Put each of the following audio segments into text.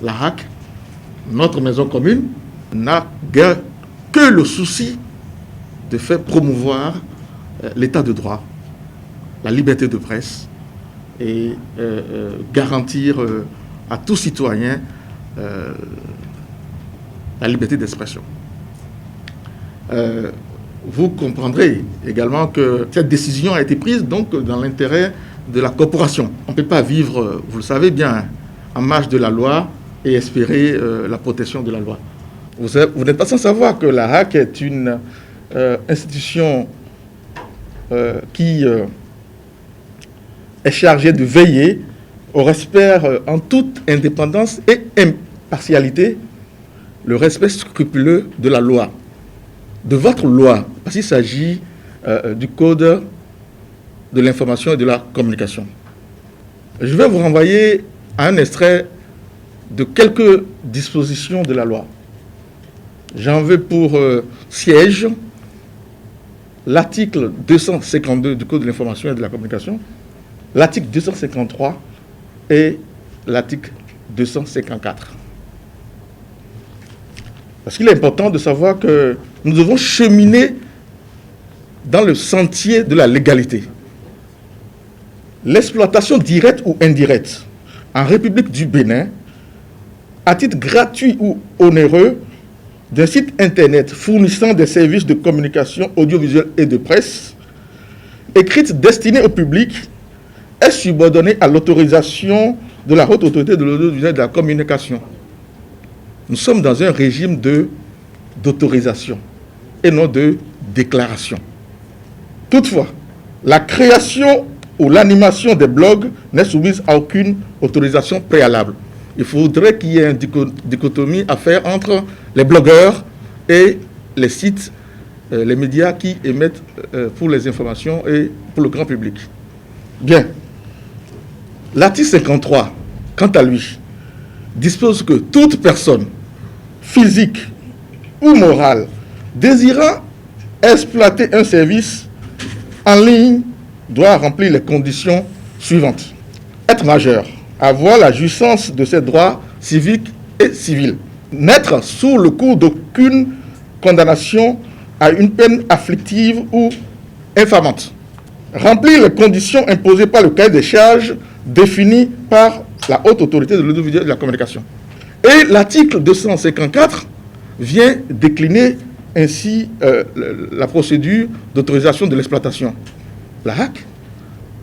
La RAC, notre maison commune, n'a que le souci de faire promouvoir l'état de droit, la liberté de presse et garantir à tout citoyen la liberté d'expression. Vous comprendrez également que cette décision a été prise donc dans l'intérêt de la corporation. On ne peut pas vivre, vous le savez bien, en marge de la loi et espérer la protection de la loi. Vous n'êtes pas sans savoir que la RAC est une institution qui est chargée de veiller au respect en toute indépendance et impartialité, le respect scrupuleux de la loi, de votre loi, parce qu'il s'agit du Code de l'information et de la communication. Je vais vous renvoyer à un extrait de quelques dispositions de la loi. J'en veux pour siège l'article 252 du Code de l'information et de la communication, l'article 253 et l'article 254. Parce qu'il est important de savoir que nous devons cheminer dans le sentier de la légalité. L'exploitation directe ou indirecte en République du Bénin, à titre gratuit ou onéreux, d'un site internet fournissant des services de communication audiovisuelle et de presse, écrite destinée au public, est subordonnée à l'autorisation de la Haute Autorité de l'audiovisuel et de la communication. Nous sommes dans un régime d'autorisation et non de déclaration. Toutefois, la création ou l'animation des blogs n'est soumise à aucune autorisation préalable. Il faudrait qu'il y ait une dichotomie à faire entre les blogueurs et les sites, les médias qui émettent pour les informations et pour le grand public. Bien. L'article 53, quant à lui, dispose que toute personne physique ou morale désirant exploiter un service en ligne doit remplir les conditions suivantes. Être majeur, avoir la jouissance de ses droits civiques et civils, n'être sous le coup d'aucune condamnation à une peine afflictive ou infamante, remplir les conditions imposées par le cahier des charges défini par la Haute Autorité de l'audiovisuel et de la communication. Et l'article 254 vient décliner ainsi la procédure d'autorisation de l'exploitation. La RAC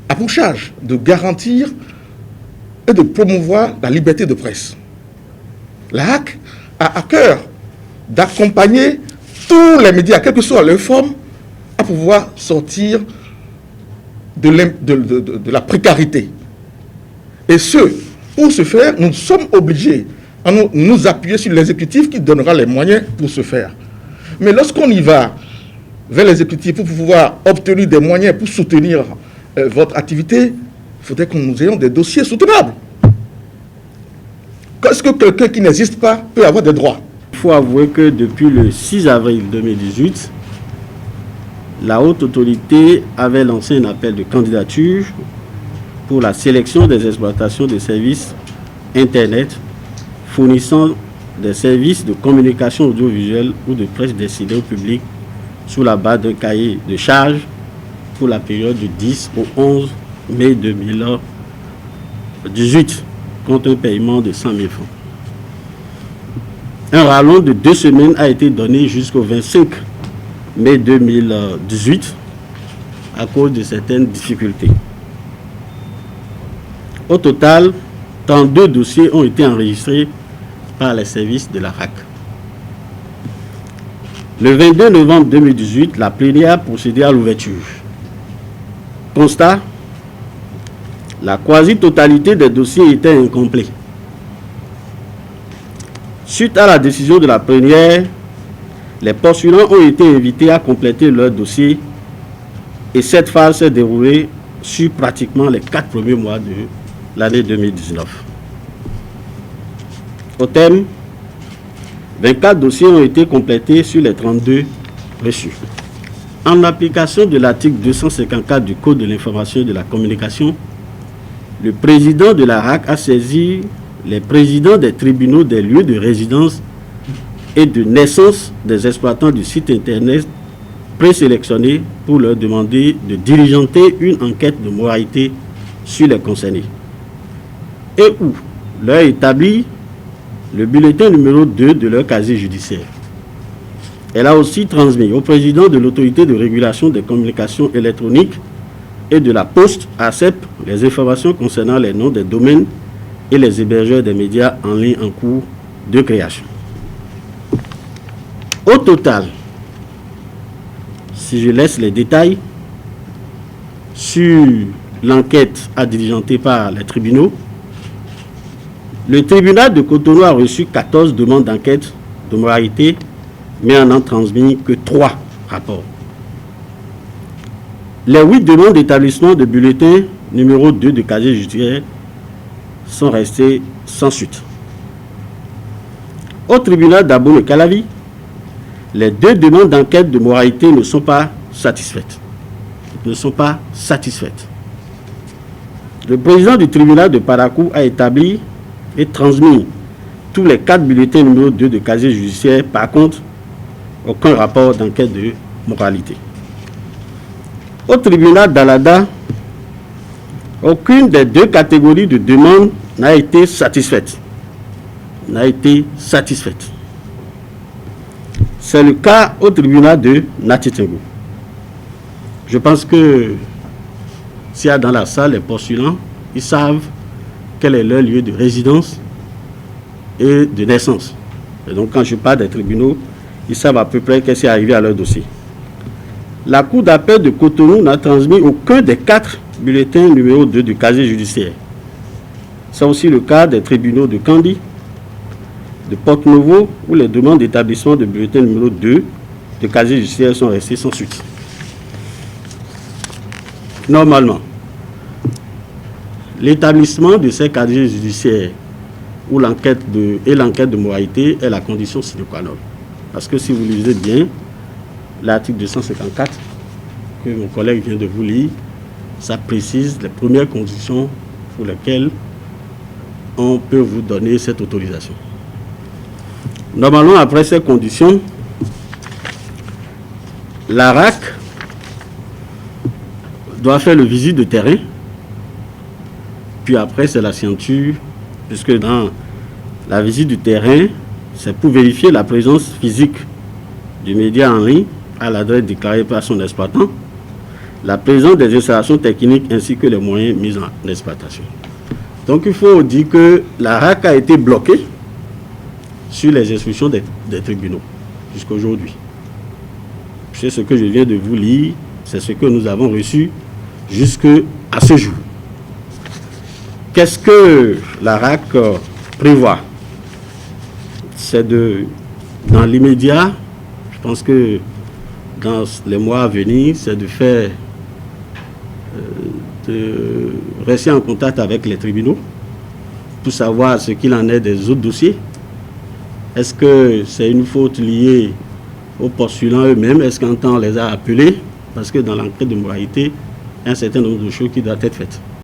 a pour charge de garantir et de promouvoir la liberté de presse. La RAC a à cœur d'accompagner tous les médias, quelle que soit leur forme, à pouvoir sortir de la précarité. Et pour ce faire, nous sommes obligés à nous appuyer sur l'exécutif qui donnera les moyens pour ce faire. Mais lorsqu'on y va vers l'exécutif pour pouvoir obtenir des moyens pour soutenir votre activité, il faudrait que nous ayons des dossiers soutenables. Est-ce que quelqu'un qui n'existe pas peut avoir des droits? Il faut avouer que depuis le 6 avril 2018, la Haute Autorité avait lancé un appel de candidature pour la sélection des exploitations de services Internet fournissant des services de communication audiovisuelle ou de presse destinés au public sous la base d'un cahier de charges pour la période du 10 au 11 mai 2018 contre un paiement de 100 000 francs. Un rallonge de 2 semaines a été donné jusqu'au 25 mai 2018 à cause de certaines difficultés. Au total, 32 dossiers ont été enregistrés par les services de la RAC. Le 22 novembre 2018, la plénière a procédé à l'ouverture. Constat, la quasi-totalité des dossiers était incomplets. Suite à la décision de la plénière, les postulants ont été invités à compléter leur dossier et cette phase s'est déroulée sur pratiquement les 4 premiers mois de l'année 2019. Au thème, 24 dossiers ont été complétés sur les 32 reçus. En application de l'article 254 du Code de l'information et de la communication, le président de la RAC a saisi les présidents des tribunaux des lieux de résidence et de naissance des exploitants du site internet présélectionnés pour leur demander de diligenter une enquête de moralité sur les concernés et où leur établit le bulletin numéro 2 de leur casier judiciaire. Elle a aussi transmis au président de l'autorité de régulation des communications électroniques et de la Poste, ARCEP, les informations concernant les noms des domaines et les hébergeurs des médias en ligne en cours de création. Au total, si je laisse les détails sur l'enquête à diligenter par les tribunaux, le tribunal de Cotonou a reçu 14 demandes d'enquête de moralité, mais en a transmis que 3 rapports. Les 8 demandes d'établissement de bulletin numéro 2 de casier judiciaire sont restées sans suite. Au tribunal d'Abomey-Calavi, les 2 demandes d'enquête de moralité ne sont pas satisfaites. Le président du tribunal de Parakou a établi et transmis tous les 4 bulletins numéro 2 de casier judiciaire. Par contre, aucun rapport d'enquête de moralité. Au tribunal d'Alada, aucune des 2 catégories de demandes n'a été satisfaite. C'est le cas au tribunal de Natitingo. Je pense que s'il y a dans la salle les postulants, ils savent quel est leur lieu de résidence et de naissance. Et donc quand je parle des tribunaux, ils savent à peu près qu'est-ce qui est arrivé à leur dossier. La Cour d'appel de Cotonou n'a transmis aucun des 4 bulletins numéro 2 du casier judiciaire. C'est aussi le cas des tribunaux de Kandi, de Porte-Novo, où les demandes d'établissement de bulletin numéro 2 de casier judiciaire sont restées sans suite. Normalement, l'établissement de ces casiers judiciaires où l'enquête de moralité est la condition sine qua non. Parce que si vous lisez bien l'article 254 que mon collègue vient de vous lire, ça précise les premières conditions pour lesquelles on peut vous donner cette autorisation. Normalement, après ces conditions, la RAC doit faire le visite de terrain, puis après c'est la signature, puisque dans la visite du terrain, c'est pour vérifier la présence physique du média en ligne à l'adresse déclarée par son exploitant, la présence des installations techniques ainsi que les moyens mis en exploitation. Donc il faut dire que la RAC a été bloquée sur les instructions des tribunaux jusqu'à aujourd'hui. C'est ce que je viens de vous lire, c'est ce que nous avons reçu jusqu'à ce jour. Qu'est-ce que la RAC prévoit? C'est dans l'immédiat, je pense que dans les mois à venir, c'est de rester en contact avec les tribunaux pour savoir ce qu'il en est des autres dossiers. Est-ce que c'est une faute liée aux postulants eux-mêmes? Est-ce qu'un temps on les a appelés? Parce que dans l'enquête de moralité, il y a un certain nombre de choses qui doivent être faites.